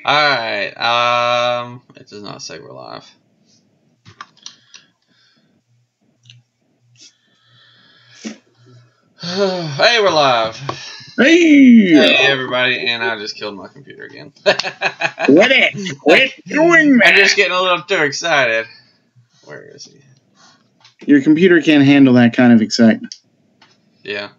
Alright, it does not say we're live. Hey, we're live. Hey, everybody, and I just killed my computer again. Quit doing that! I'm just getting a little too excited. Where is he? Your computer can't handle that kind of excitement. Yeah.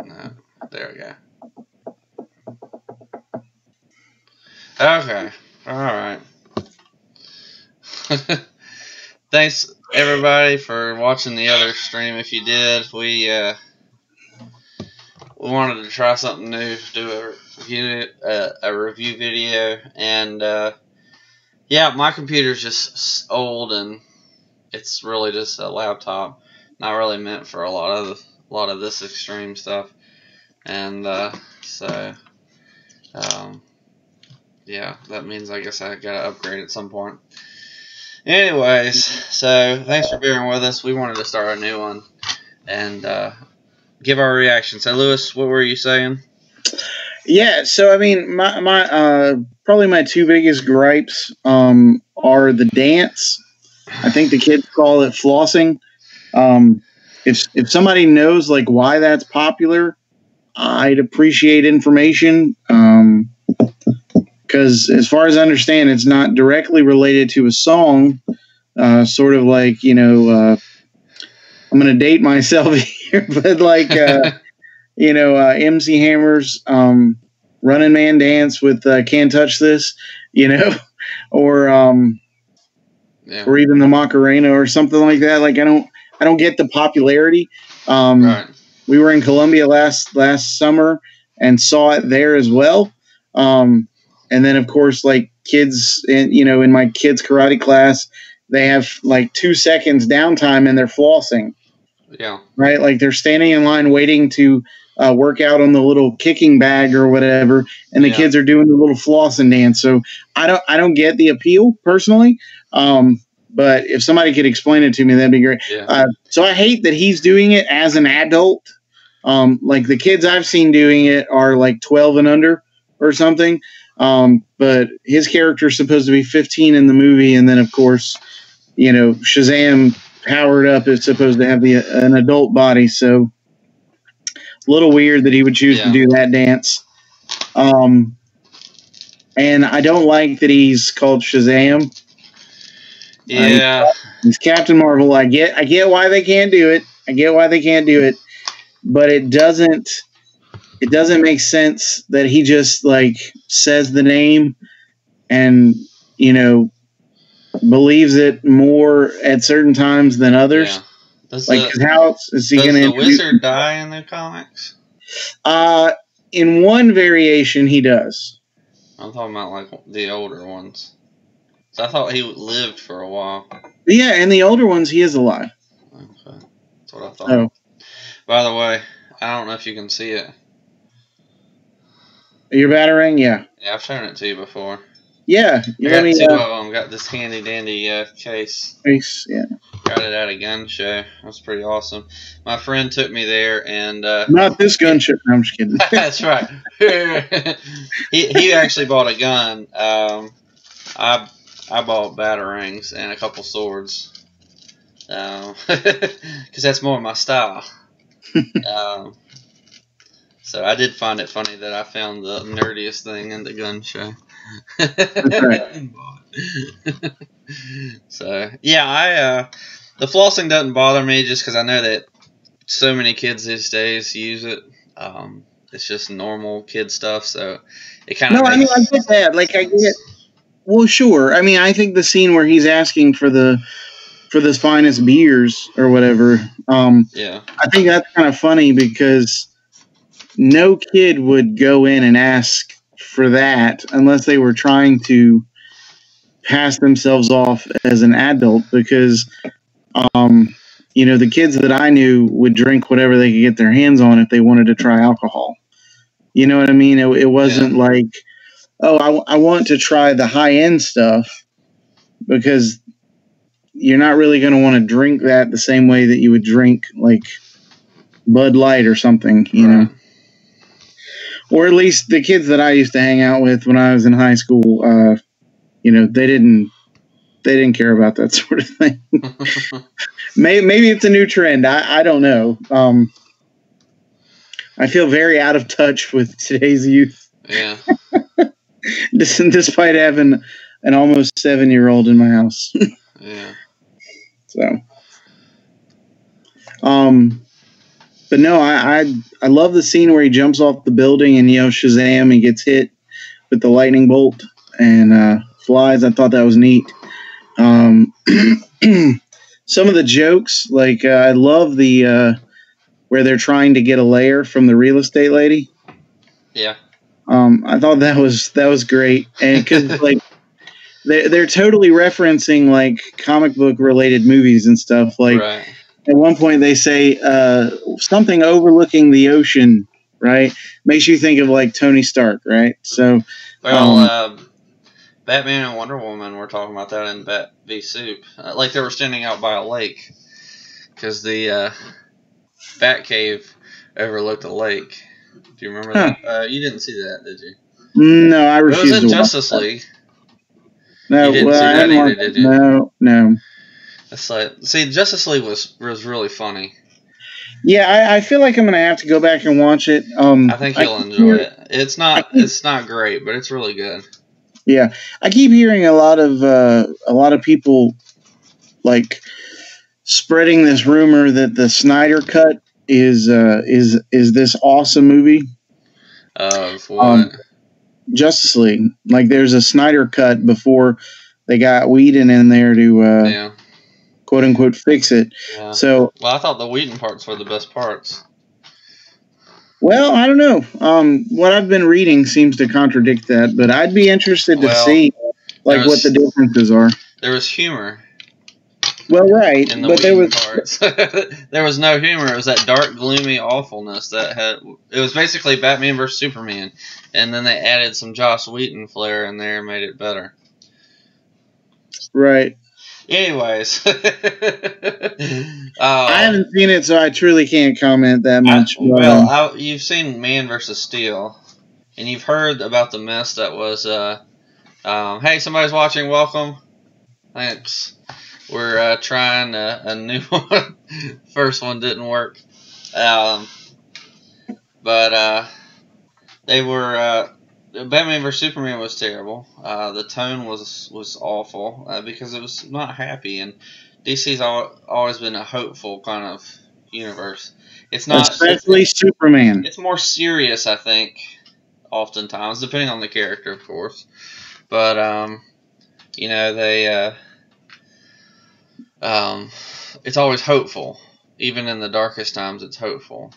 No, there we go. Okay, alright. Thanks, everybody, for watching the other stream. If you did, we wanted to try something new, do a review video, and yeah, my computer's just old, and it's really just a laptop, not really meant for a lot of this extreme stuff, and so yeah, that means I guess I gotta upgrade at some point. Anyways, so thanks for bearing with us. We wanted to start a new one and give our reaction. So, Lewis, what were you saying? Yeah, so I mean, my probably my two biggest gripes are the dance. I think the kids call it flossing. If somebody knows like why that's popular, I'd appreciate information. Because as far as I understand, it's not directly related to a song. Sort of like, I'm going to date myself here, but like, MC Hammer's Running Man Dance with Can't Touch This, or or even the Macarena or something like that. Like, I don't get the popularity. Right. We were in Columbia last summer and saw it there as well. And then, of course, like kids, in my kids' karate class, they have like 2 seconds downtime and they're flossing. Yeah. Right? Like they're standing in line waiting to work out on the little kicking bag or whatever, and the kids are doing the little flossing dance. So I don't get the appeal personally. But if somebody could explain it to me, that'd be great. Yeah. So I hate that he's doing it as an adult. Like the kids I've seen doing it are like 12 and under or something. But his character is supposed to be 15 in the movie, and then of course, Shazam powered up is supposed to have an adult body. So a little weird that he would choose to do that dance. And I don't like that he's called Shazam. Yeah, he's Captain Marvel. I get why they can't do it. But it doesn't make sense that he just like says the name and believes it more at certain times than others. Yeah. How is he going to? Does the wizard die in the comics? In one variation, he does. I'm talking about like the older ones. So I thought he lived for a while. Yeah, and the older ones, he is alive. Okay, that's what I thought. Oh. By the way, I don't know if you can see it. Your batarang, yeah. Yeah, I've shown it to you before. Yeah, I got two of them. Got this handy dandy case. Yeah. Got it at a gun show. That's pretty awesome. My friend took me there, and not this gun show. No, I'm just kidding. That's right. he actually bought a gun. I bought batarangs and a couple swords, because that's more my style. So I did find it funny that I found the nerdiest thing in the gun show. That's right. So yeah, the flossing doesn't bother me just because I know that so many kids these days use it. It's just normal kid stuff, so it kind of. No, I mean I get that. Like I get. Well, sure. I mean, I think the scene where he's asking for the finest beers or whatever. Yeah. I think that's kind of funny because no kid would go in and ask for that unless they were trying to pass themselves off as an adult, because the kids that I knew would drink whatever they could get their hands on if they wanted to try alcohol. You know what I mean? It wasn't like, oh, I want to try the high end stuff because you're not really going to want to drink that the same way that you would drink like Bud Light or something, you know. Or at least the kids that I used to hang out with when I was in high school, you know, they didn't care about that sort of thing. Maybe it's a new trend. I don't know. I feel very out of touch with today's youth. Yeah. Despite having an almost 7-year-old in my house. Yeah. So, but no, I love the scene where he jumps off the building and yells Shazam and gets hit with the lightning bolt and flies. I thought that was neat. Some of the jokes, like I love the where they're trying to get a layer from the real estate lady. Yeah. I thought that was great, and because like they're totally referencing like comic book related movies and stuff. Like right. At one point they say something overlooking the ocean, right? Makes you think of like Tony Stark, right? So, well, Batman and Wonder Woman were talking about that in Bat v Soup. Like they were standing out by a lake because the Batcave overlooked a lake. Do you remember that? You didn't see that, did you? No, I refuse. It was in Justice League. No, you didn't see that either, did you? No. It's like, see, Justice League was really funny. Yeah, I feel like I'm gonna have to go back and watch it. I think you'll enjoy it. It's not great, but it's really good. Yeah, I keep hearing a lot of people like spreading this rumor that the Snyder Cut is this awesome movie of what? Justice League. Like there's a Snyder Cut before they got Whedon in there to quote unquote fix it. Yeah. So I thought the Whedon parts were the best parts. Well, I don't know. What I've been reading seems to contradict that, but I'd be interested to see what the differences are. There was humor. Well, right, in the but there was parts. There was no humor. It was that dark, gloomy awfulness that had. It was basically Batman versus Superman, and then they added some Joss Whedon flair in there and made it better. Right. Anyways, I haven't seen it, so I truly can't comment that much. You've seen Man versus Steel, and you've heard about the mess that was. Hey, somebody's watching. Welcome. Thanks. We're trying a new one. First one didn't work, but they were. Batman vs Superman was terrible. The tone was awful because it was not happy, and DC's always been a hopeful kind of universe. It's not, especially Superman. It's more serious, I think, oftentimes, depending on the character, of course. But they it's always hopeful, even in the darkest times. It's hopeful.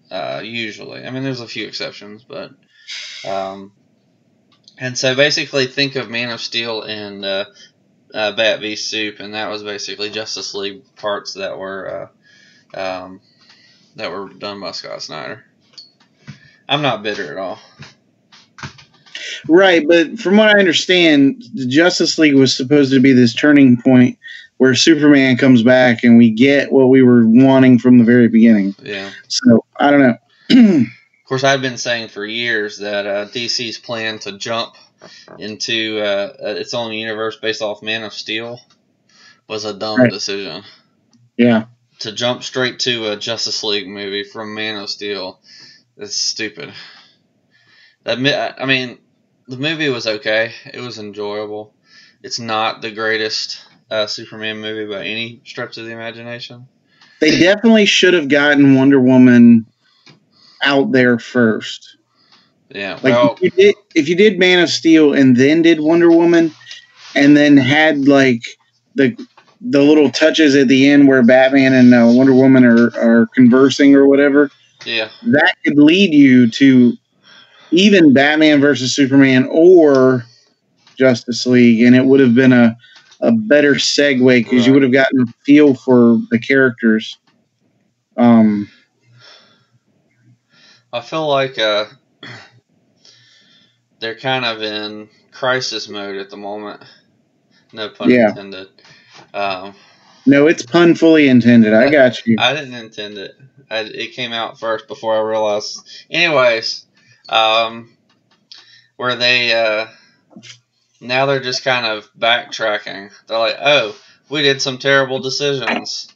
Usually, I mean, there's a few exceptions, but. And so basically think of Man of Steel and Bat v Soup, and that was basically Justice League parts that were done by Scott Snyder. I'm not bitter at all. Right, but from what I understand, the Justice League was supposed to be this turning point where Superman comes back and we get what we were wanting from the very beginning. Yeah. So, I don't know. Of course, I've been saying for years that DC's plan to jump into its own universe based off Man of Steel was a dumb decision. Yeah. To jump straight to a Justice League movie from Man of Steel is stupid. I mean, the movie was okay. It was enjoyable. It's not the greatest Superman movie by any stretch of the imagination. They definitely should have gotten Wonder Woman out there first. Yeah, like if you did Man of Steel and then did Wonder Woman, and then had like the little touches at the end where Batman and Wonder Woman are conversing or whatever. Yeah, that could lead you to even Batman versus Superman or Justice League, and it would have been a better segue because you would have gotten a feel for the characters. I feel like they're kind of in crisis mode at the moment. No pun intended. Um, No, it's pun fully intended. I got you. I didn't intend it. It came out first before I realized. Anyways, um, where they now they're just kind of backtracking. They're like, oh, we did some terrible decisions.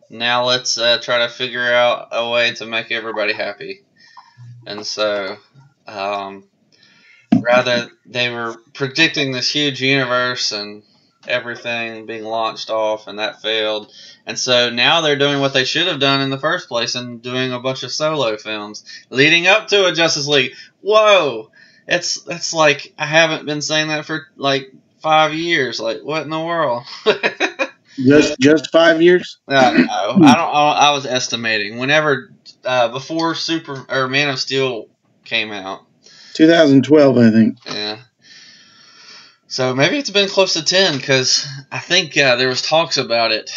Now let's try to figure out a way to make everybody happy. And so, rather, they were predicting this huge universe and everything being launched off, and that failed. And so now they're doing what they should have done in the first place and doing a bunch of solo films leading up to a Justice League. Whoa! It's like I haven't been saying that for like 5 years. Like, what in the world? Just 5 years? No, I don't. I was estimating whenever before Super or Man of Steel came out. 2012, I think. Yeah. So maybe it's been close to 10 because I think there was talks about it.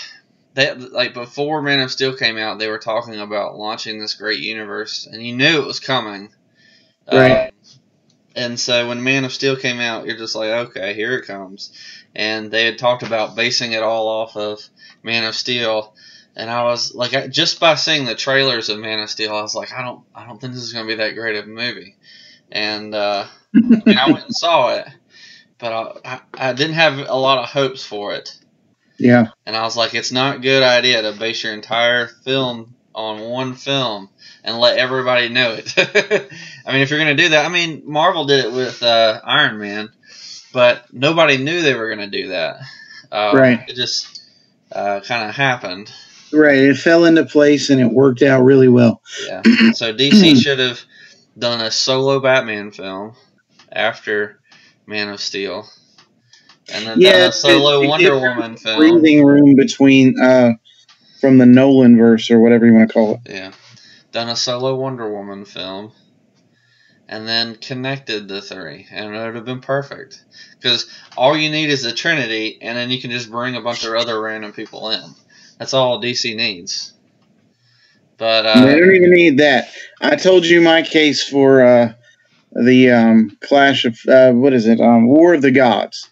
Like before Man of Steel came out, they were talking about launching this great universe, and you knew it was coming. Right. And so when Man of Steel came out, you're just like, okay, here it comes. And they had talked about basing it all off of Man of Steel, and I was like, just by seeing the trailers of Man of Steel, I was like, I don't think this is going to be that great of a movie. And I went and saw it, but I didn't have a lot of hopes for it. Yeah. And I was like, it's not a good idea to base your entire film on one film and let everybody know it. I mean, if you're going to do that, I mean, Marvel did it with Iron Man, but nobody knew they were going to do that. Right. It just kind of happened. Right. It fell into place and it worked out really well. Yeah. So DC should have done a solo Batman film after Man of Steel. And then done a solo Wonder Woman film. Breathing room between from the Nolan verse or whatever you want to call it. Yeah. Done a solo Wonder Woman film. And then connected the three. And it would have been perfect. Because all you need is a Trinity, and then you can just bring a bunch of other random people in. That's all DC needs. But they don't even need that. I told you my case for the Clash of what is it? War of the Gods.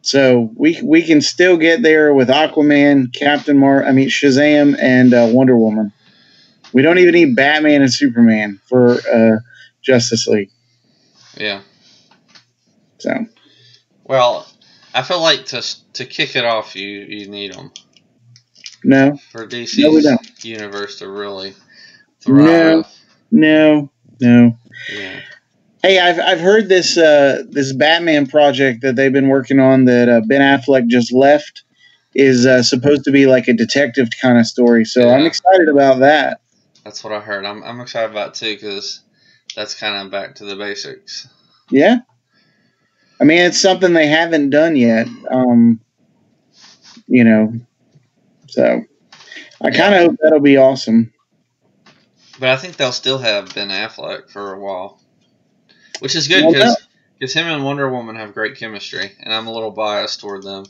So we can still get there with Aquaman, Shazam, and Wonder Woman. We don't even need Batman and Superman for Justice League. Yeah. So. Well, I feel like to kick it off, you need them. No. For DC's universe to really thrive. No. Yeah. Hey, I've heard this this Batman project that they've been working on that Ben Affleck just left is supposed to be like a detective kind of story. So I'm excited about that. That's what I heard. I'm excited about it too because that's kind of back to the basics. Yeah. I mean, it's something they haven't done yet. So I kind of hope that'll be awesome. But I think they'll still have Ben Affleck for a while. Which is good because him and Wonder Woman have great chemistry, and I'm a little biased toward them.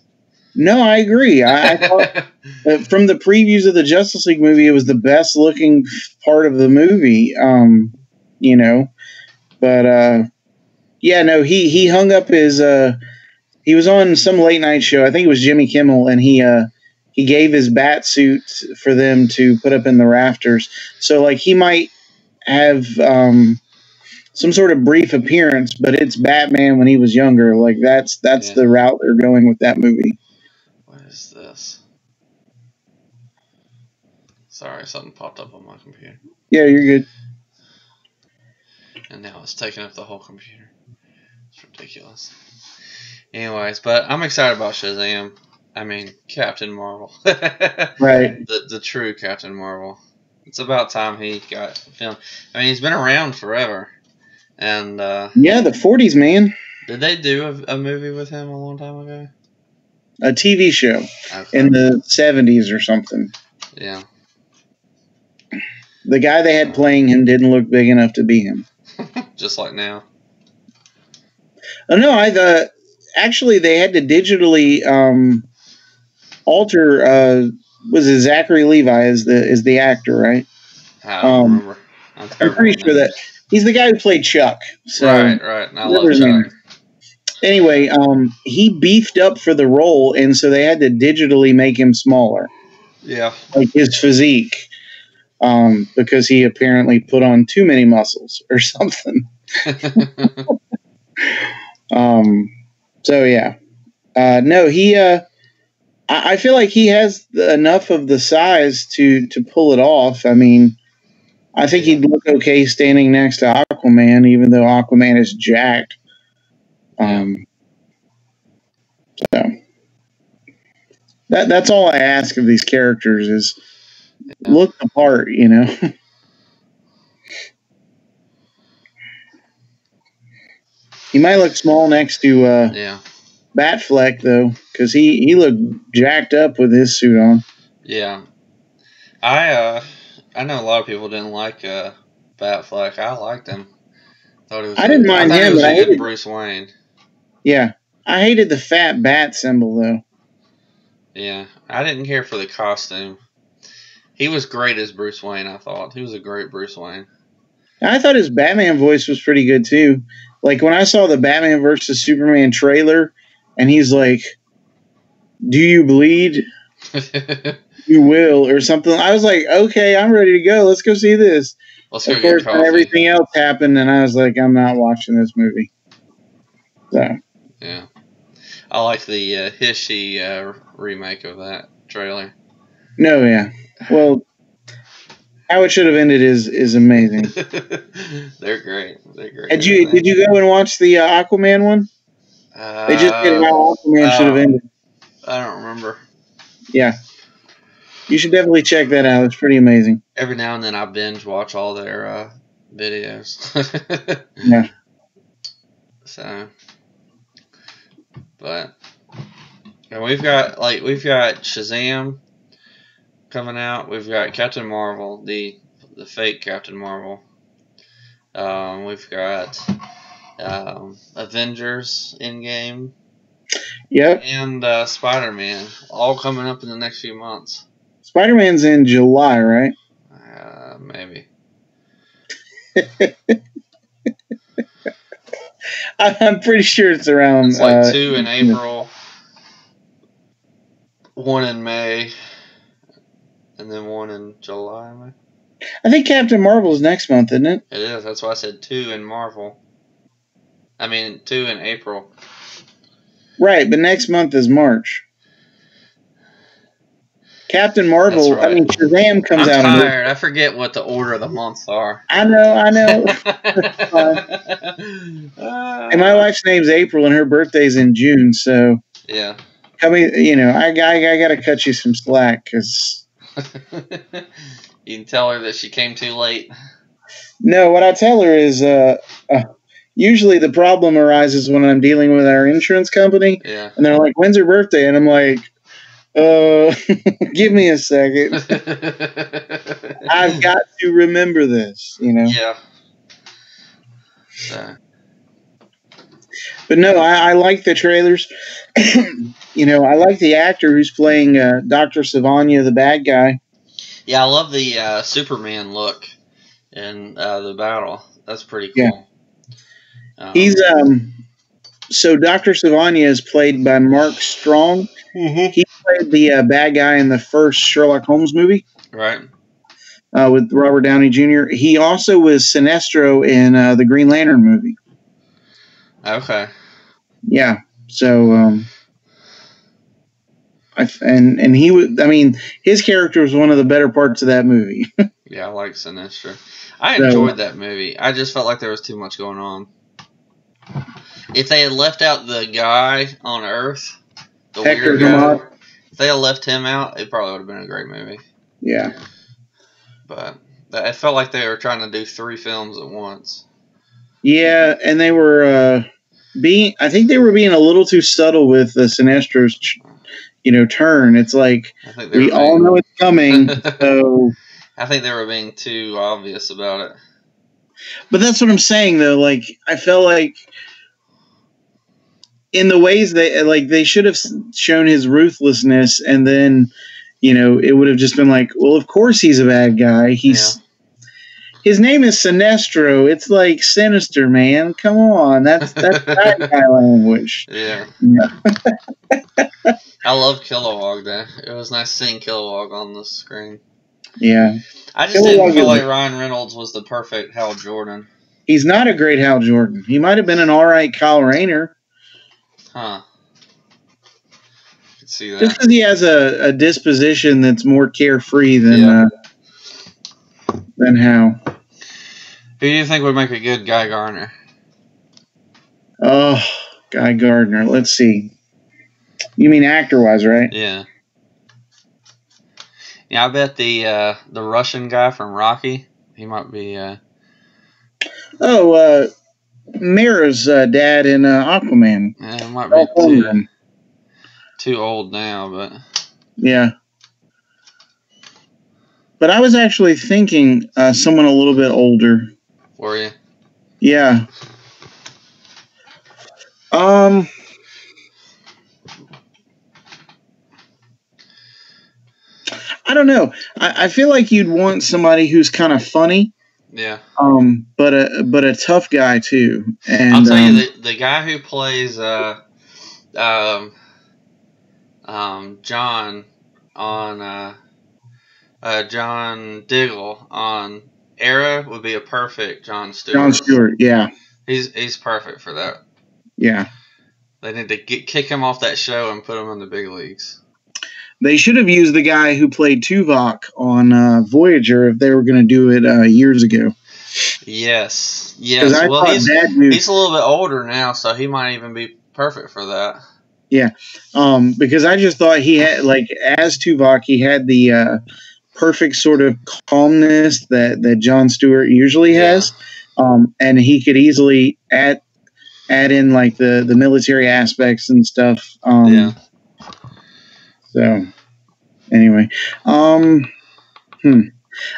No, I agree. I thought from the previews of the Justice League movie, it was the best looking part of the movie. But he hung up his. He was on some late night show. I think it was Jimmy Kimmel, and he gave his bat suit for them to put up in the rafters. So like he might have some sort of brief appearance, but it's Batman when he was younger. Like that's the route they're going with that movie. What is this? Sorry, something popped up on my computer. Yeah, you're good. And now it's taking up the whole computer. It's ridiculous. Anyways, but I'm excited about Shazam. I mean, Captain Marvel. Right. The true Captain Marvel. It's about time he got filmed. I mean, he's been around forever. And the 40s, man. Did they do a movie with him a long time ago? A TV show in the 70s or something. Yeah. The guy they had playing him didn't look big enough to be him. Just like now. Oh no, actually they had to digitally alter. Was it Zachary Levi is the actor, right? I don't remember. I'm pretty sure that he's the guy who played Chuck. So right. And I love Chuck. Anyway, he beefed up for the role, and so they had to digitally make him smaller, Yeah. like his physique, because he apparently put on too many muscles or something. So yeah, no, he. I feel like he has enough of the size to pull it off. I mean, I think he'd look okay standing next to Aquaman, even though Aquaman is jacked. So that's all I ask of these characters is look the part, you know. He might look small next to Batfleck though, because he looked jacked up with his suit on. Yeah, I know a lot of people didn't like Batfleck. I liked him. I didn't mind him, but I hated Bruce Wayne. Yeah, I hated the fat bat symbol though. Yeah, I didn't care for the costume. He was great as Bruce Wayne. I thought he was a great Bruce Wayne. I thought his Batman voice was pretty good too. Like when I saw the Batman versus Superman trailer, and he's like, "Do you bleed? You will," or something. I was like, "Okay, I'm ready to go. Let's go see this." Let's go of course, get coffee. everything else happened, and I was like, "I'm not watching this movie." So yeah, I like the Hishy remake of that trailer. No, yeah. Well, how it should have ended is amazing. They're great. They're great. Did you go and watch the Aquaman one? They just did how Aquaman should have ended. I don't remember. Yeah. You should definitely check that out. It's pretty amazing. Every now and then I binge watch all their videos. Yeah. So, but and we've got Shazam coming out. We've got Captain Marvel, the fake Captain Marvel. We've got Avengers Endgame. Yep. And Spider-Man, all coming up in the next few months. Spider-Man's in July, right? Maybe. I'm pretty sure it's around. It's like 2 in April, 1 in May, and then 1 in July. I think Captain Marvel's next month, isn't it? It is. That's why I said 2 in Marvel. 2 in April. Right, but next month is March. Captain Marvel, right. Shazam comes out. I'm tired. I forget what the order of the months are. I know. And my wife's name's April, and her birthday's in June, so yeah. I got to cut you some slack because you can tell her that she came too late. No, what I tell her is usually the problem arises when I'm dealing with our insurance company. Yeah. And they're like, "When's her birthday?" And I'm like, give me a second. I've got to remember this, Yeah. So. But no, I like the trailers. I like the actor who's playing Dr. Savanya, the bad guy. Yeah, I love the Superman look in the battle. That's pretty cool. Yeah. He's so Dr. Savanya is played by Mark Strong. Mm-hmm. He played the bad guy in the first Sherlock Holmes movie. Right. With Robert Downey Jr. He also was Sinestro in the Green Lantern movie. Okay. Yeah. So, and he was. His character was one of the better parts of that movie. Yeah, I like Sinestro. I enjoyed that movie. I just felt like there was too much going on. If they had left out the guy on Earth, the Hector weird guy, if they had left him out, it probably would have been a great movie. Yeah. But it felt like they were trying to do 3 films at once. Yeah, and they were I think they were being a little too subtle with the Sinestro's, turn. It's like we all know it's coming, so I think they were being too obvious about it. But that's what I'm saying, though. Like, I felt like in the ways they should have shown his ruthlessness, and then, it would have just been like, well, of course he's a bad guy. His name is Sinestro. It's like sinister, man. Come on, that's bad guy language. Yeah. Yeah. I love Kilowog, though. It was nice seeing Kilowog on the screen. Yeah. I just didn't feel like Ryan Reynolds was the perfect Hal Jordan. He's not a great Hal Jordan. He might have been an all right Kyle Rayner. Huh. I can see that. Just because he has a disposition that's more carefree than Hal. Who do you think would make a good Guy Gardner? Oh, Guy Gardner. Let's see. You mean actor-wise, right? Yeah. Yeah, I bet the Russian guy from Rocky, he might be. Mara's dad in Aquaman. Yeah, it might be too old now, but. Yeah. But I was actually thinking someone a little bit older. Were you? Yeah. I don't know. I feel like you'd want somebody who's kind of funny. Yeah. But a tough guy too. And I'll tell you, the guy who plays John on John Diggle on Arrow would be a perfect Jon Stewart. Jon Stewart, yeah. He's perfect for that. Yeah. They need to kick him off that show and put him in the big leagues. They should have used the guy who played Tuvok on Voyager if they were going to do it years ago. Yes. Well, he's a little bit older now, so he might even be perfect for that. Yeah. Because I just thought he had, like, as Tuvok, he had the perfect sort of calmness that Jon Stewart usually has. And he could easily add in, like, the military aspects and stuff. So, anyway,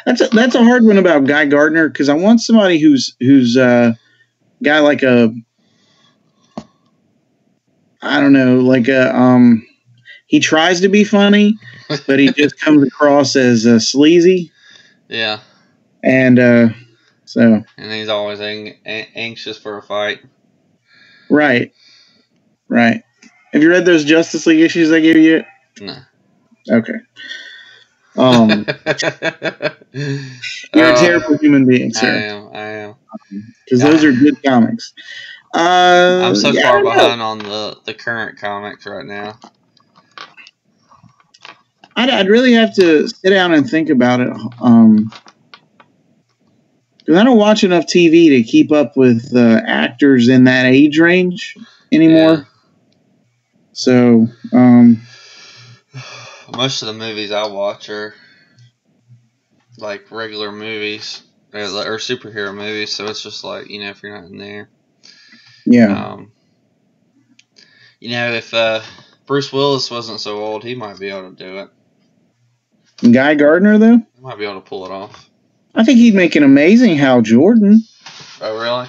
that's a hard one about Guy Gardner because I want somebody who's guy like he tries to be funny, but he just comes across as sleazy. Yeah, and he's always anxious for a fight. Right. Have you read those Justice League issues I gave you yet? No. Okay. You're a terrible human being, sir. I am. Because those are good comics. I'm so far behind on the current comics right now. I'd really have to sit down and think about it. Because I don't watch enough TV to keep up with actors in that age range anymore. Yeah. So, most of the movies I watch are like regular movies or superhero movies, so it's just like, if you're not in there. Yeah. If Bruce Willis wasn't so old, he might be able to do it. Guy Gardner, though? He might be able to pull it off. I think he'd make an amazing Hal Jordan. Oh, really?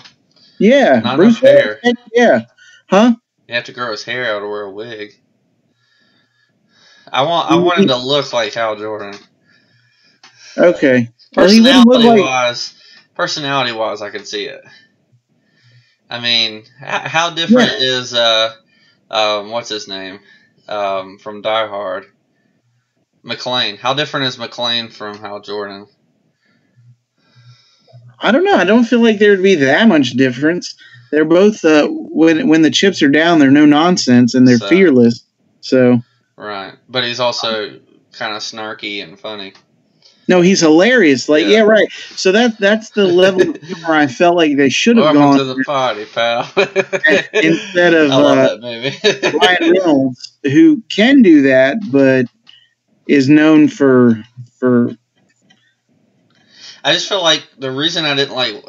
Yeah. Not Bruce enough hair. Willis, yeah. Huh? You have to grow his hair out or wear a wig. I want him to look like Hal Jordan. Okay. Personality-wise, I can see it. I mean, how different is what's his name from Die Hard? McClane. How different is McClane from Hal Jordan? I don't know. I don't feel like there would be that much difference. They're both when the chips are down, they're no nonsense and they're fearless. So. Right, but he's also kind of snarky and funny. No, he's hilarious. Like, yeah, right. So that's the level of humor I felt like they should have gone to the party, pal. Instead of I love that movie. Ryan Reynolds, who can do that, but is known for. I just feel like the reason I didn't like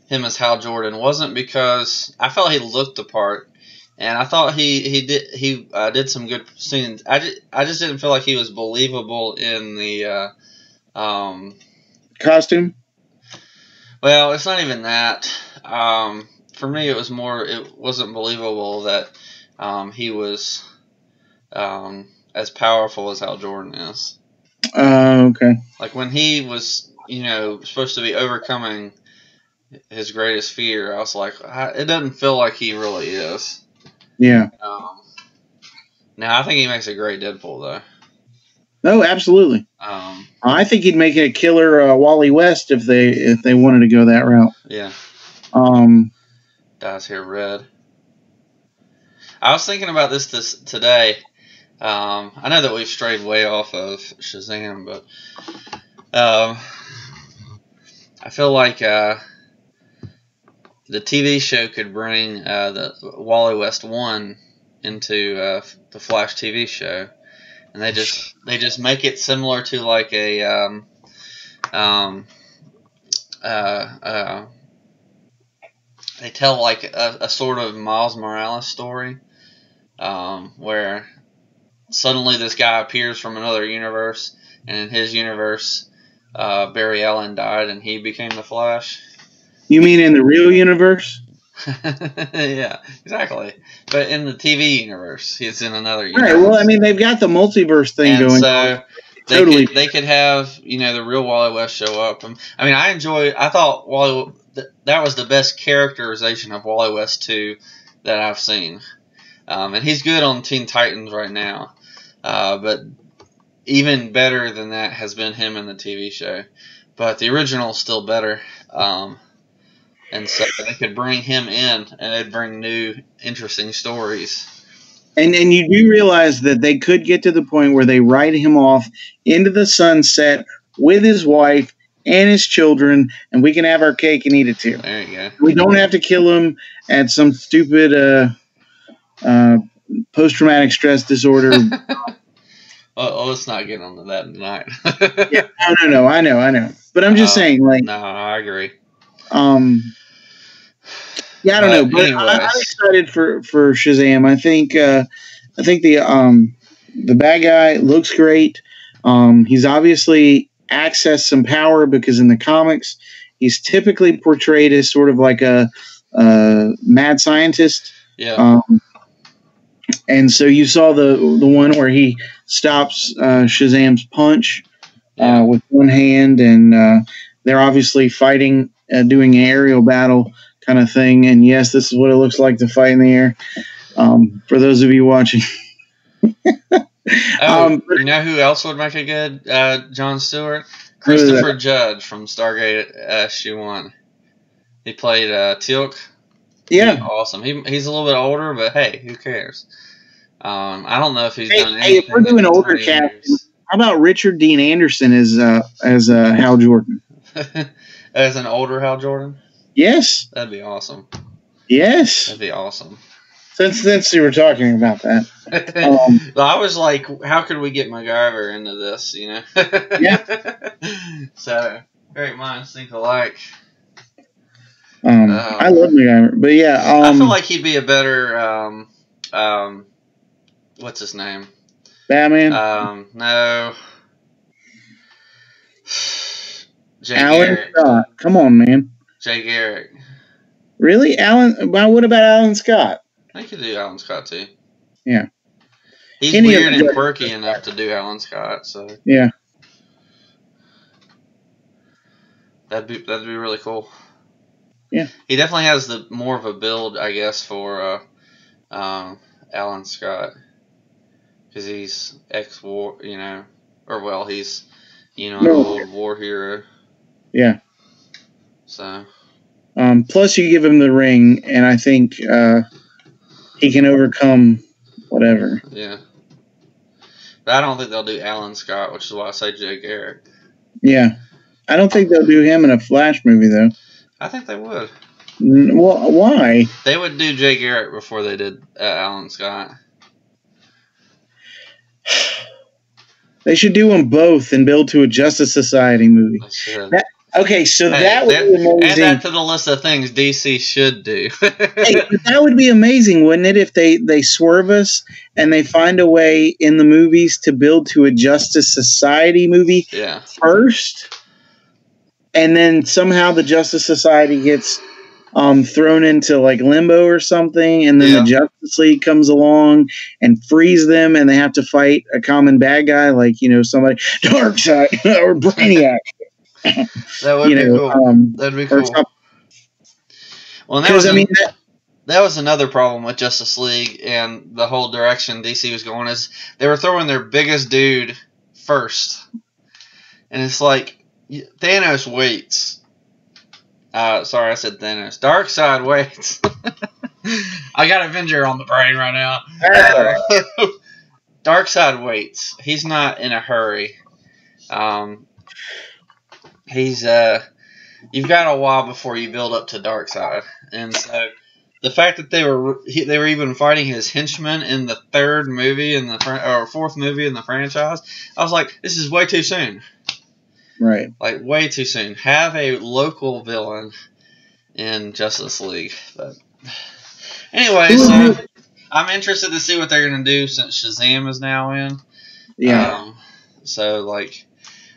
him as Hal Jordan wasn't because I felt he looked the part. And I thought he did some good scenes. I just didn't feel like he was believable in the costume. Well, it's not even that. For me, it wasn't believable that he was as powerful as Hal Jordan is. Okay. Like when he was supposed to be overcoming his greatest fear. I was like, it doesn't feel like he really is. Yeah. Now I think he makes a great Deadpool though. Oh, absolutely. I think he'd make it a killer Wally West if they wanted to go that route. Yeah. Um, Dyes hair red. I was thinking about this today. I know that we've strayed way off of Shazam, but I feel like the TV show could bring the Wally West 1 into the Flash TV show, and they just make it similar to like a they tell like a sort of Miles Morales story, where suddenly this guy appears from another universe, and in his universe, Barry Allen died and he became the Flash. You mean in the real universe? Yeah, exactly. But in the TV universe, he's in another universe. Right. Well, I mean, they've got the multiverse thing and going. So they could have the real Wally West show up. I mean, I thought Wally that was the best characterization of Wally West 2 that I've seen, and he's good on Teen Titans right now. But even better than that has been him in the TV show. But the original is still better. And so they could bring him in, and it'd bring new, interesting stories. And you do realize that they could get to the point where they write him off into the sunset with his wife and his children, and we can have our cake and eat it too. There you go. We don't have to kill him at some stupid post-traumatic stress disorder. Let's not get into that tonight. Yeah, no, I know. But I'm just saying, like, no, I agree. Yeah, I don't know, but I'm excited for Shazam. I think the bad guy looks great. He's obviously accessed some power because in the comics he's typically portrayed as sort of like a mad scientist. Yeah. And so you saw the one where he stops Shazam's punch with one hand, and they're obviously fighting, doing an aerial battle kind of thing. And yes, this is what it looks like to fight in the air. For those of you watching. You know who else would make a good Jon Stewart? Christopher Judge from Stargate SG-1. He played Teal'c. Yeah. He's awesome. He's a little bit older, but hey, who cares? I don't know if he's done anything. Hey, if we're doing older cast, how about Richard Dean Anderson as Hal Jordan? As an older Hal Jordan? Yes. That'd be awesome. Yes. That'd be awesome. Since we were talking about that. Well, I was like, how could we get MacGyver into this, Yeah. So, great minds think alike. I love MacGyver, but yeah. I feel like he'd be a better, what's his name? Batman? No. Jay Alan Garrett. Scott. Come on, man. Jay Garrett. Really? Alan? Well, what about Alan Scott? I could do Alan Scott, too. Yeah. He's weird and quirky enough to do Alan Scott, so. Yeah. That'd be really cool. Yeah. He definitely has more of a build, I guess, for Alan Scott. Because he's ex-war, he's, an old war hero. Yeah. So. Plus, you give him the ring, and I think he can overcome whatever. Yeah. But I don't think they'll do Alan Scott, which is why I say Jay Garrett. Yeah. I don't think they'll do him in a Flash movie, though. I think they would. Well, why? They would do Jay Garrett before they did Alan Scott. They should do them both and build to a Justice Society movie. Okay, so that would be amazing. Add that to the list of things DC should do. Hey, that would be amazing, wouldn't it, if they swerve us and they find a way in the movies to build to a Justice Society movie first, and then somehow the Justice Society gets thrown into like limbo or something, and then the Justice League comes along and frees them, and they have to fight a common bad guy like somebody Darkseid or Brainiac. That would be cool. That'd be cool. Well, that was that was another problem with Justice League and the whole direction DC was going, is they were throwing their biggest dude first. And it's like, Thanos waits. Sorry, I said Thanos. Darkseid waits. I got Avenger on the brain right now. Darkseid waits. He's not in a hurry. He's you've got a while before you build up to Darkseid, and so the fact that they were even fighting his henchmen in the third movie or fourth movie in the franchise, I was like, this is way too soon. Right. Like, way too soon. Have a local villain in Justice League. But anyway, so I'm interested to see what they're going to do since Shazam is now in. Yeah. So, like,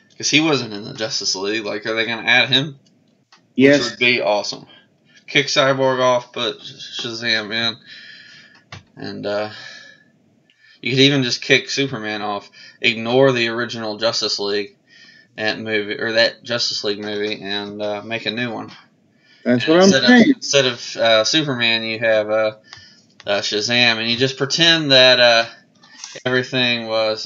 because he wasn't in the Justice League. Like, are they going to add him? Yes. Which would be awesome. Kick Cyborg off, put Shazam in. And you could even just kick Superman off. Ignore the original Justice League. That Justice League movie, and make a new one. That's what I'm saying. Instead of Superman, you have Shazam, and you just pretend that everything was.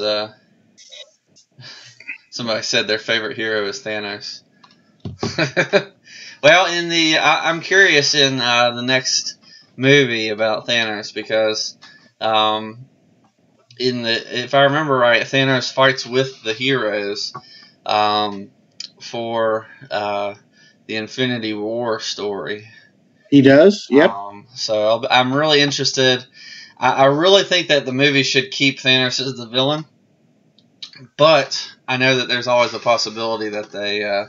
Somebody said their favorite hero is Thanos. Well, I'm curious in the next movie about Thanos, because if I remember right, Thanos fights with the heroes. For the Infinity War story. He does? Yep. So I'm really interested. I really think that the movie should keep Thanos as the villain, but I know that there's always a possibility that they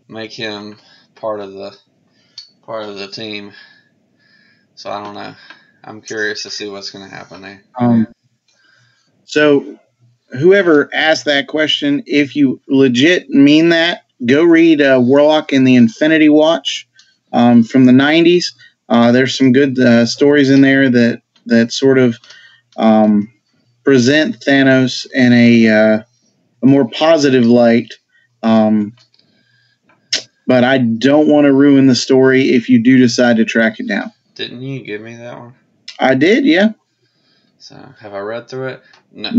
make him part of the team. So I don't know. I'm curious to see what's going to happen there. So whoever asked that question, if you legit mean that, go read Warlock and the Infinity Watch from the 90s. There's some good stories in there that sort of present Thanos in a more positive light. But I don't want to ruin the story if you do decide to track it down. Didn't you give me that one? I did, yeah. So, have I read through it? No.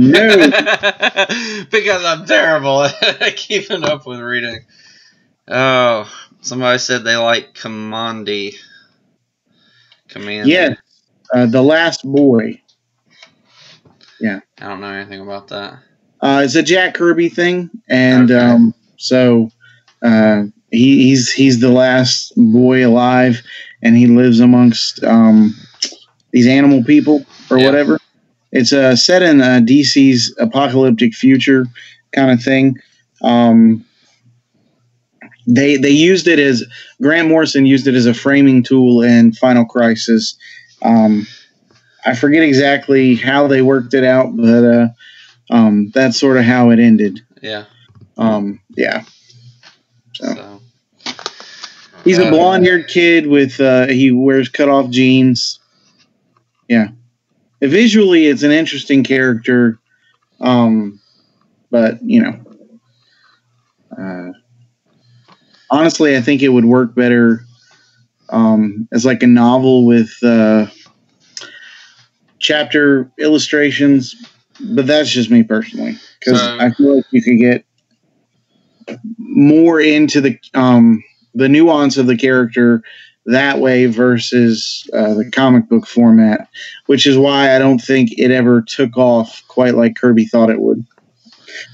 Because I'm terrible at keeping up with reading. Oh, somebody said they like Kamandi. Yeah, The Last Boy. Yeah. I don't know anything about that. It's a Jack Kirby thing, and okay. He's the last boy alive, and he lives amongst these animal people or whatever. It's set in DC's apocalyptic future kind of thing. They used it as Grant Morrison used it as a framing tool in Final Crisis. I forget exactly how they worked it out, but that's sort of how it ended. Yeah. Yeah. So. He's a blonde-haired kid with he wears cut-off jeans. Yeah. Visually, it's an interesting character, but honestly, I think it would work better as like a novel with chapter illustrations. But that's just me personally, because I feel like you could get more into the nuance of the character that way versus the comic book format, which is why I don't think it ever took off quite like Kirby thought it would.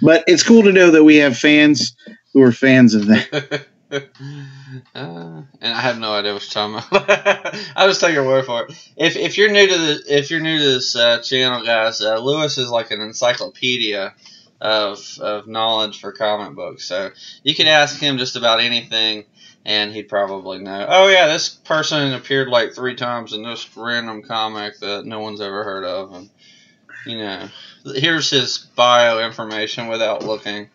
But it's cool to know that we have fans who are fans of that. And I have no idea what you're talking about. I'll just take your word for it. If you're new to this channel, guys, Lewis is like an encyclopedia of knowledge for comic books. So you could ask him just about anything, and he'd probably know. Oh yeah, this person appeared like 3 times in this random comic that no one's ever heard of, and here's his bio information without looking.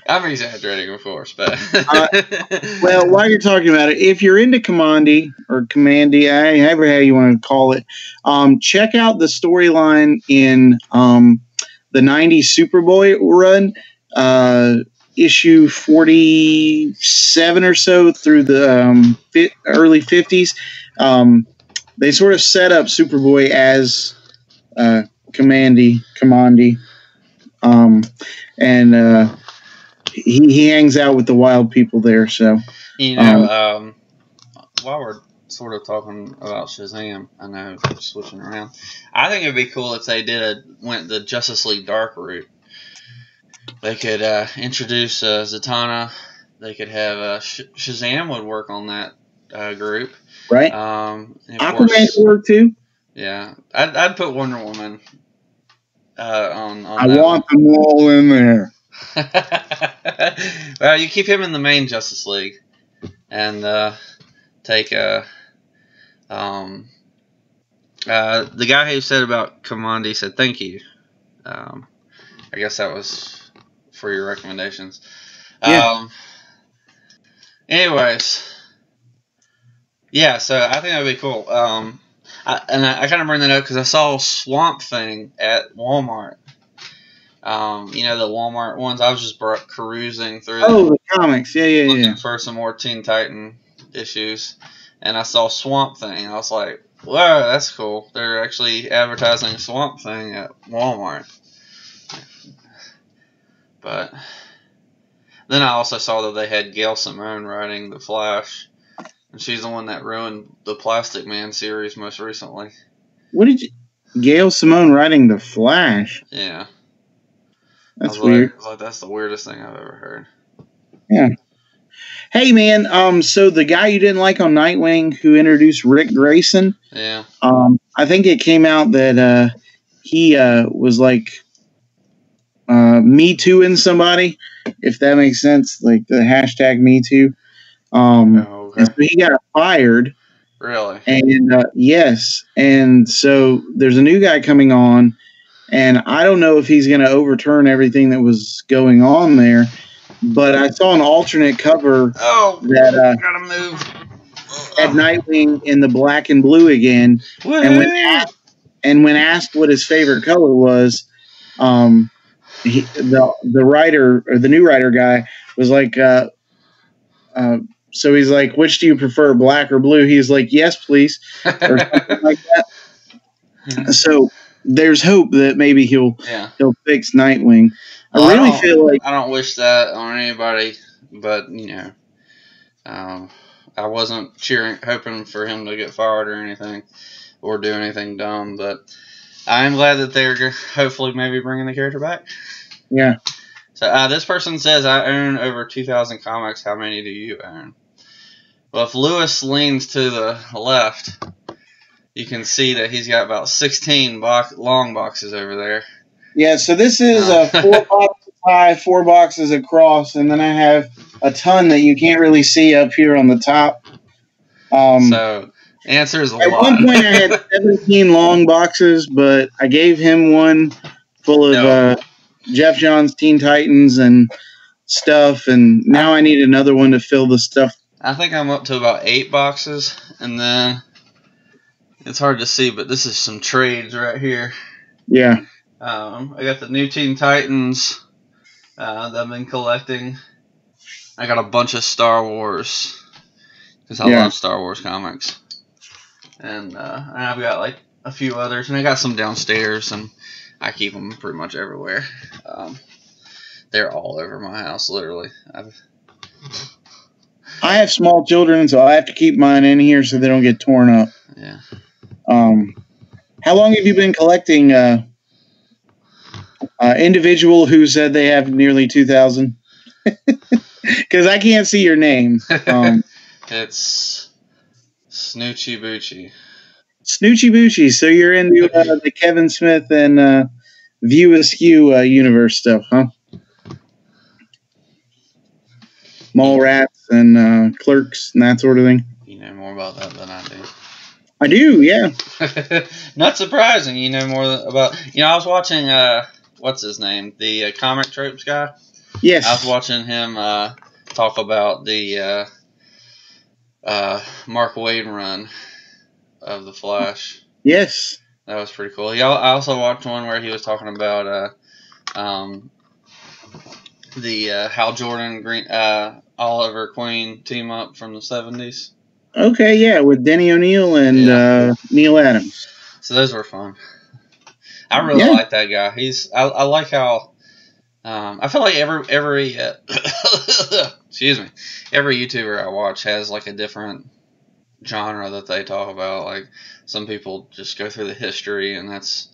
I'm exaggerating, of course, but well, while you're talking about it, if you're into Kamandi or Kamandi, however how you want to call it, check out the storyline in the '90s Superboy run. uh, issue 47 or so through the early 50s. They sort of set up Superboy as Commandy, and he hangs out with the wild people there. So You know, while we're sort of talking about Shazam, I know we're switching around. I think it'd be cool if they went the Justice League Dark route. They could introduce Zatanna. They could have Shazam would work on that group. right, And of Aquaman course, could work too. yeah, I'd put Wonder Woman on I that want them all in there. Well, you keep him in the main Justice League, and take the guy who said about Kamandi said thank you. I guess that was for your recommendations. Yeah. Anyways, yeah, so I think that would be cool. I kind of bring that up because I saw Swamp Thing at Walmart. You know, the Walmart ones. I was just perusing through them, The comics. Yeah. looking for some more Teen Titan issues, and I saw Swamp Thing. I was like, "Whoa, that's cool! They're actually advertising Swamp Thing at Walmart." But then I also saw that they had Gail Simone writing The Flash, and she's the one that ruined the Plastic Man series most recently. What did you? Gail Simone writing The Flash. Yeah, That's weird. I was like, that's the weirdest thing I've ever heard. Yeah. Hey man, so the guy you didn't like on Nightwing who introduced Rick Grayson, Yeah. I think it came out that he was like Me Too-ing somebody, if that makes sense, like the hashtag Me Too. Okay. And so he got fired. Really? And yes, and so there's a new guy coming on, and I don't know if he's going to overturn everything that was going on there. But I saw an alternate cover that gotta move. had Nightwing in the black and blue again. And when asked what his favorite color was, the writer or the new writer guy was like, so he's like, which do you prefer, black or blue? He's like, yes, please, or something like that. So there's hope that maybe he'll fix Nightwing. I really feel like I don't wish that on anybody, but you know, I wasn't hoping for him to get fired or anything, or do anything dumb. But I am glad that they're hopefully maybe bringing the character back. Yeah. So this person says, I own over 2,000 comics. How many do you own? Well, if Lewis leans to the left, you can see that he's got about 16 long boxes over there. Yeah, so this is 4 boxes high, 4 boxes across, and then I have a ton that you can't really see up here on the top. So, answer is a lot. At one point, I had 17 long boxes, but I gave him one full of Jeff Johns Teen Titans and stuff, and now I need another one to fill the stuff. I think I'm up to about 8 boxes, and then it's hard to see, but this is some trades right here. Yeah. I got the new Teen Titans that I've been collecting. I got a bunch of Star Wars because I love Star Wars comics, and I've got like a few others, and I got some downstairs, and I keep them pretty much everywhere. They're all over my house, literally. I have small children, so I have to keep mine in here so they don't get torn up. Yeah. How long have you been collecting? Individual who said they have nearly 2,000. Because I can't see your name. It's Snoochie Boochie. Snoochie Boochie. So you're into the Kevin Smith and View Askew universe stuff, huh? Mallrats and Clerks and that sort of thing. You know more about that than I do. I do, yeah. Not surprising. You know more about. You know, I was watching. What's his name? The comic tropes guy. Yes. I was watching him talk about the Mark Waid run of the Flash. Yes. That was pretty cool. I also watched one where he was talking about the Hal Jordan Green Oliver Queen team up from the 70s. Okay, yeah, with Denny O'Neil and Neil Adams. So those were fun. I really like that guy. I like how I feel like every excuse me, every YouTuber I watch has like a different genre that they talk about. Like some people just go through the history, and it's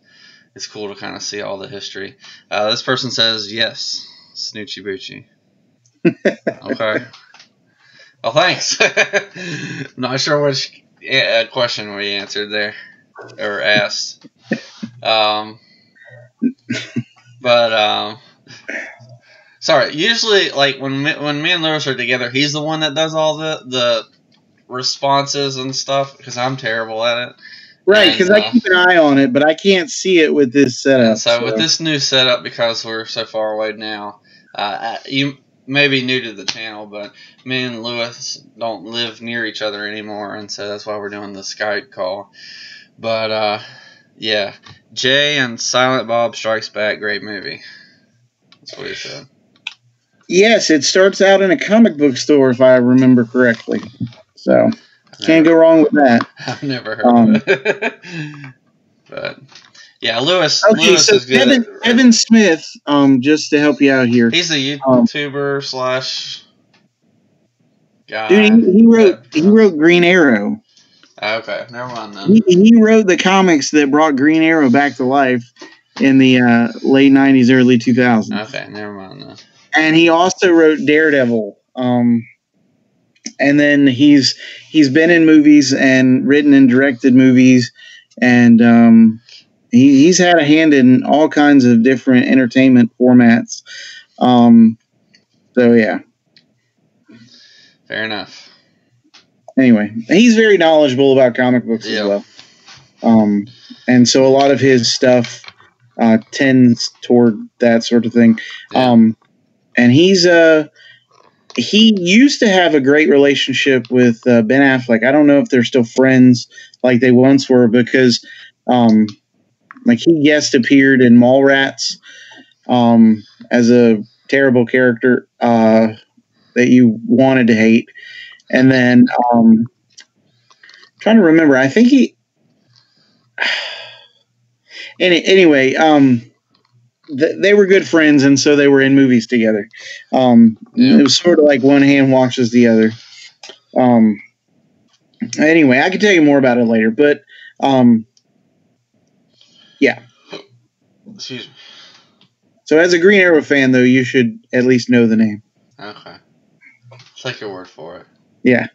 cool to kind of see all the history. This person says yes, Snoochie Boochie. Okay. Well, thanks. I'm not sure which question we answered there or asked. But sorry. Usually, like when me and Lewis are together, he's the one that does all the responses and stuff because I'm terrible at it. Right, because I keep an eye on it, but I can't see it with this setup. So with this new setup, because we're so far away now, you may be new to the channel, but me and Lewis don't live near each other anymore, and so that's why we're doing the Skype call. But yeah, Jay and Silent Bob Strikes Back, great movie. That's what he said. Yes, it starts out in a comic book store, if I remember correctly. So can't go wrong with that. I've never heard of it. But yeah, Lewis. Okay, Lewis so is good. Evan Smith, just to help you out here. He's a YouTuber slash guy. Dude, he wrote Green Arrow. Okay, never mind then. He wrote the comics that brought Green Arrow back to life in the late 90s, early 2000s. Okay, never mind then. And he also wrote Daredevil. And then he's been in movies and written and directed movies, and he's had a hand in all kinds of different entertainment formats. So yeah. Fair enough. Anyway, he's very knowledgeable about comic books as well. And so a lot of his stuff tends toward that sort of thing. Yeah. And he used to have a great relationship with Ben Affleck. I don't know if they're still friends like they once were, because like he guest appeared in Mallrats as a terrible character that you wanted to hate. And then I'm trying to remember, I think he anyway, they were good friends, and so they were in movies together. It was sort of like one hand washes the other. Anyway, I can tell you more about it later, but yeah. Excuse me. So as a Green Arrow fan, though, you should at least know the name. Okay. Take your word for it. Yeah.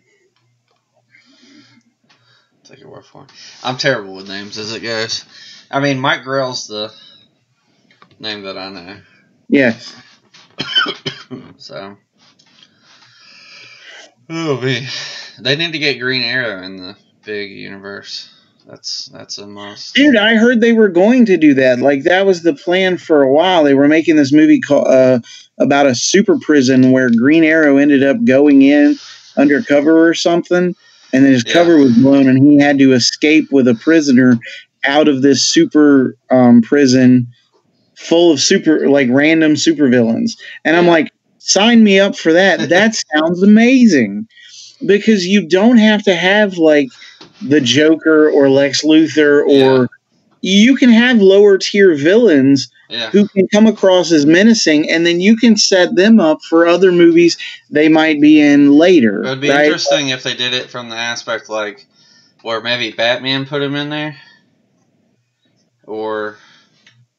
Take your word for it. I'm terrible with names as it goes. I mean, Mike Grell's the name that I know. Yes. So. Oh, man. They need to get Green Arrow in the big universe. That's a must. Dude, I heard they were going to do that. Like, that was the plan for a while. They were making this movie called about a super prison where Green Arrow ended up going in undercover or something, and then his cover was blown, and he had to escape with a prisoner out of this super prison full of random supervillains. And I'm like, sign me up for that. That sounds amazing. Because you don't have to have like the Joker or Lex Luthor, or you can have lower tier villains who can come across as menacing, and then you can set them up for other movies they might be in later. It would be interesting if they did it from the aspect like where maybe Batman put him in there, or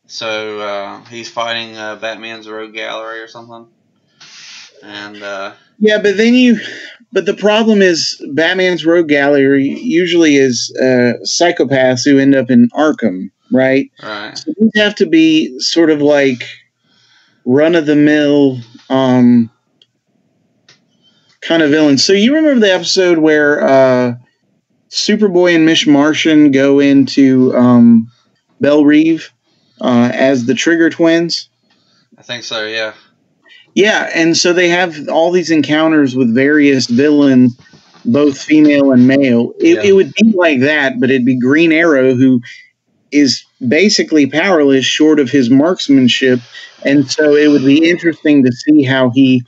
so he's fighting Batman's Rogue Gallery or something, and but the problem is Batman's Rogue Gallery usually is psychopaths who end up in Arkham, right? Right. So these have to be sort of like run-of-the-mill kind of villains. So you remember the episode where Superboy and Miss Martian go into Belle Reve as the Trigger Twins? I think so, yeah. Yeah, and so they have all these encounters with various villains, both female and male. It would be like that, but it'd be Green Arrow who is basically powerless short of his marksmanship, and so it would be interesting to see how he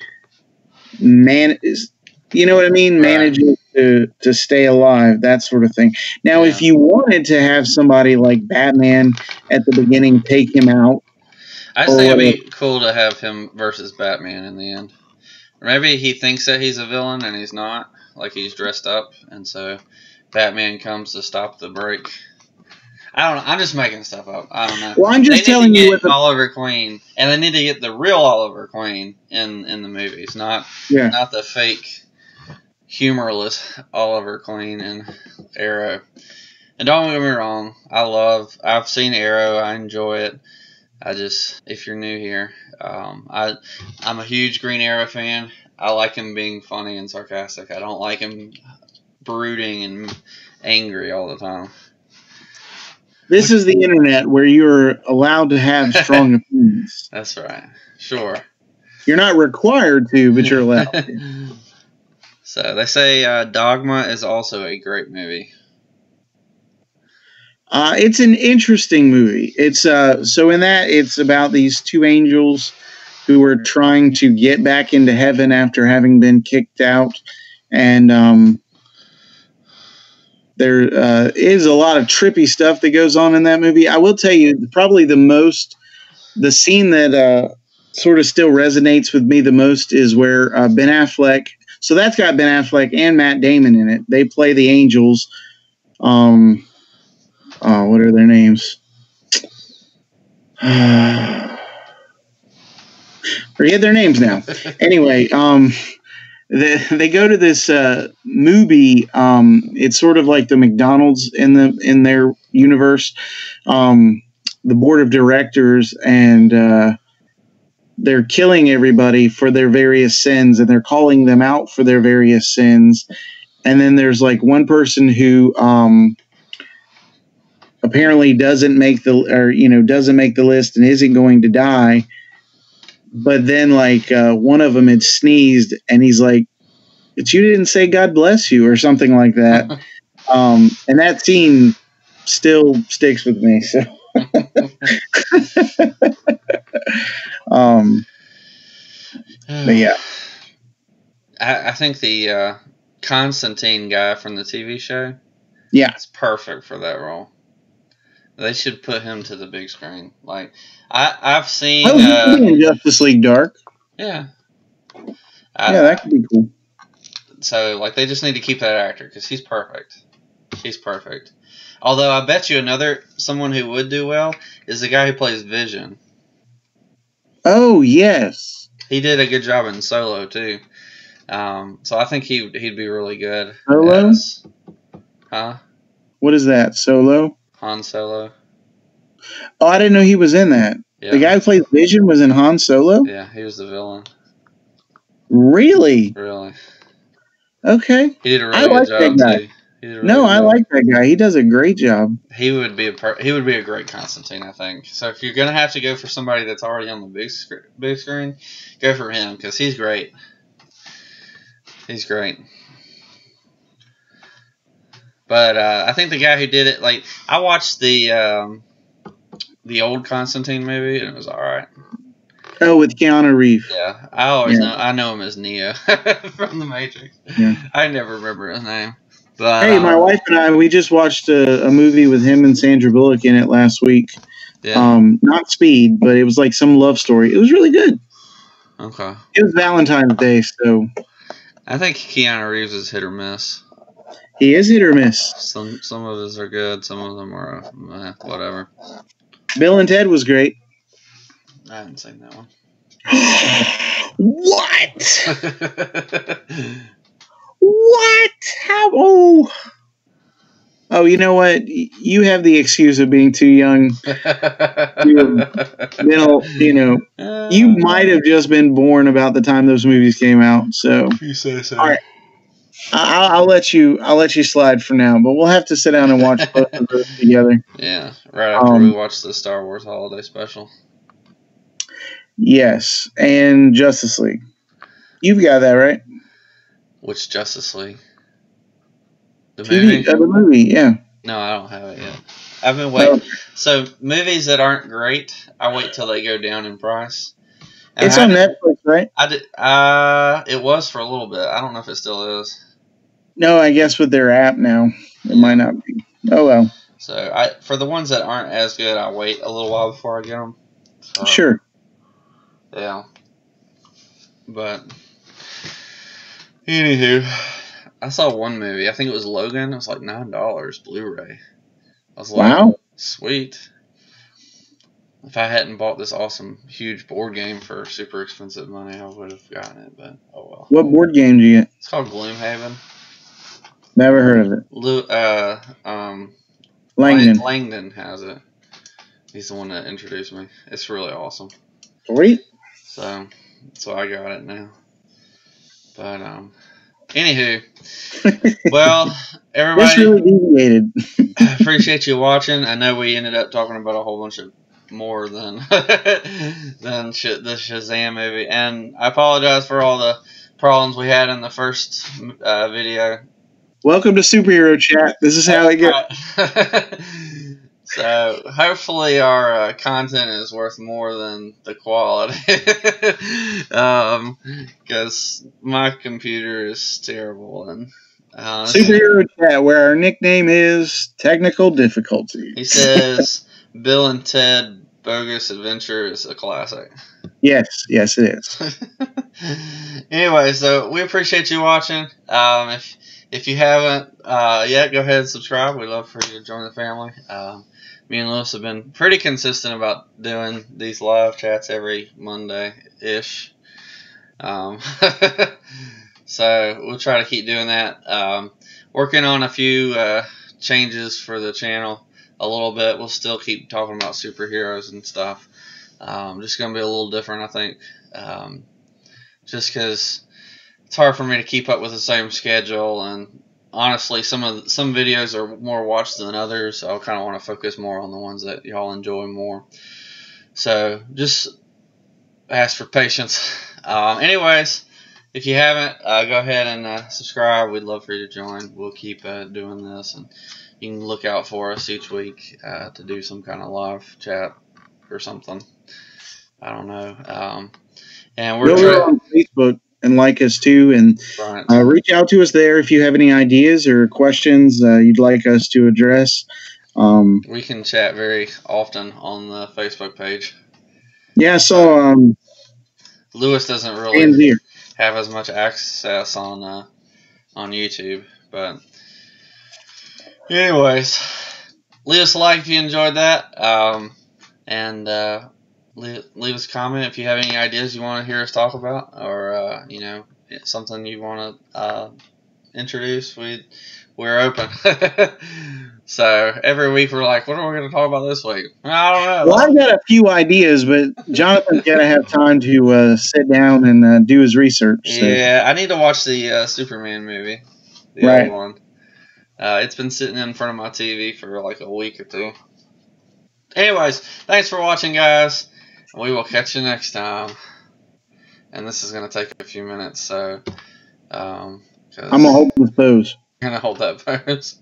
manages. You know what I mean? Right. Manages to stay alive, that sort of thing. Now, if Yeah. you wanted to have somebody like Batman at the beginning take him out, I just or think it'd whatever, be cool to have him versus Batman in the end. Or maybe he thinks that he's a villain and he's not. Like he's dressed up, and so Batman comes to stop the break. I don't know. I'm just making stuff up. I don't know. well, I'm just They need telling to you get what the Oliver Queen, and they need to get the real Oliver Queen in the movies, not the fake humorless Oliver Queen in Arrow. And don't get me wrong, I've seen Arrow, I enjoy it. If you're new here, I'm a huge Green Arrow fan. I like him being funny and sarcastic. I don't like him brooding and angry all the time. This is the internet where you're allowed to have strong opinions. That's right. Sure. You're not required to, but you're allowed to. So they say Dogma is also a great movie. It's an interesting movie. It's so in that it's about these two angels who are trying to get back into heaven after having been kicked out, and there is a lot of trippy stuff that goes on in that movie. I will tell you, probably the scene that sort of still resonates with me the most is where Ben Affleck. So that's got Ben Affleck and Matt Damon in it. They play the angels. What are their names? Forget their names now. Anyway, they go to this movie. It's sort of like the McDonald's in their universe. The board of directors, and they're killing everybody for their various sins, and they're calling them out for their various sins. And then there's like one person who apparently doesn't make the list and isn't going to die. But then one of them had sneezed, and he's like, "But you didn't say God bless you," or something like that. And that scene still sticks with me. So, but yeah, I think the Constantine guy from the TV show, it's perfect for that role. They should put him to the big screen. Like I've seen. Oh, he could be in Justice League Dark. Yeah. That could be cool. So they just need to keep that actor because he's perfect. He's perfect. Although I bet you someone who would do well is the guy who plays Vision. Oh yes. He did a good job in Solo too. So I think he'd be really good. Solo? Huh? What is that? Solo? Han Solo. Oh, I didn't know he was in that. Yeah. The guy who plays Vision was in Han Solo? Yeah, he was the villain. Really? Really. Okay. He did a really good job too. I like that guy. He does a great job. He would be a great Constantine, I think. So if you're gonna have to go for somebody that's already on the big screen, go for him because he's great. He's great. But I think the guy who did it, I watched the old Constantine movie and it was all right. Oh, with Keanu Reeves. Yeah, I know him as Neo from the Matrix. Yeah. I never remember his name. But hey, my wife and I, we just watched a movie with him and Sandra Bullock in it last week. Yeah. Not Speed, but it was like some love story. It was really good. Okay. It was Valentine's Day, so. I think Keanu Reeves is hit or miss. He is hit or miss. Some of his are good. Some of them are whatever. Bill and Ted was great. I haven't seen that one. What? What? How? Oh, you know what? You have the excuse of being too young. You might have just been born about the time those movies came out. So, you say so. All right. I'll let you slide for now, but we'll have to sit down and watch both of those together. Yeah, right after we watch the Star Wars Holiday Special. Yes, and Justice League. You've got that, right? Which Justice League? The movie? The movie, yeah. No, I don't have it yet. I've been waiting. So movies that aren't great, I wait till they go down in price. And It's on Netflix, right? I did. It was for a little bit. I don't know if it still is. No, I guess with their app now, it might not be. Oh well. So for the ones that aren't as good, I wait a little while before I get them. So, Sure. Yeah. But anywho, I saw one movie. I think it was Logan. It was like $9 Blu-ray. I was like, Wow. Sweet. If I hadn't bought this awesome, huge board game for super expensive money, I would have gotten it. But oh well. What board game do you get? It's called Gloomhaven. Never heard of it. Langdon. Langdon has it. He's the one that introduced me. It's really awesome. Sweet. So I got it now. But anywho, well, everybody, This really deviated. appreciate you watching. I know we ended up talking about a whole bunch of more than the Shazam movie, and I apologize for all the problems we had in the first video. Welcome to Superhero Chat. This is how it goes. So hopefully our content is worth more than the quality, because my computer is terrible. And Superhero Chat, where our nickname is Technical Difficulties. He says Bill and Ted Bogus Adventure is a classic. Yes, it is. Anyway, so we appreciate you watching. If you haven't yet, go ahead and subscribe. We'd love for you to join the family. Me and Lewis have been pretty consistent about doing these live chats every Monday-ish. So we'll try to keep doing that. Working on a few changes for the channel a little bit. We'll still keep talking about superheroes and stuff. Just going to be a little different, I think. Just because it's hard for me to keep up with the same schedule, and honestly, some videos are more watched than others, so I kind of want to focus more on the ones that y'all enjoy more. So just ask for patience. Anyways, if you haven't, go ahead and subscribe. We'd love for you to join. We'll keep doing this, and you can look out for us each week to do some kind of live chat or something. I don't know. And we're on Facebook and like us too, and reach out to us there if you have any ideas or questions you'd like us to address. We can chat very often on the Facebook page. Yeah, so Lewis doesn't really have as much access on YouTube, but anyways, leave us a like if you enjoyed that, and leave us a comment if you have any ideas you want to hear us talk about, or something you want to introduce. We're open. So every week we're like, what are we going to talk about this week? I don't know. Well, I've got a few ideas, but Jonathan's got to have time to sit down and do his research. So. Yeah, I need to watch the Superman movie, the old one. It's been sitting in front of my TV for like a week or two. Anyways, thanks for watching, guys. We will catch you next time. And this is going to take a few minutes, so I'm going to hold this pose. I'm going to hold that pose.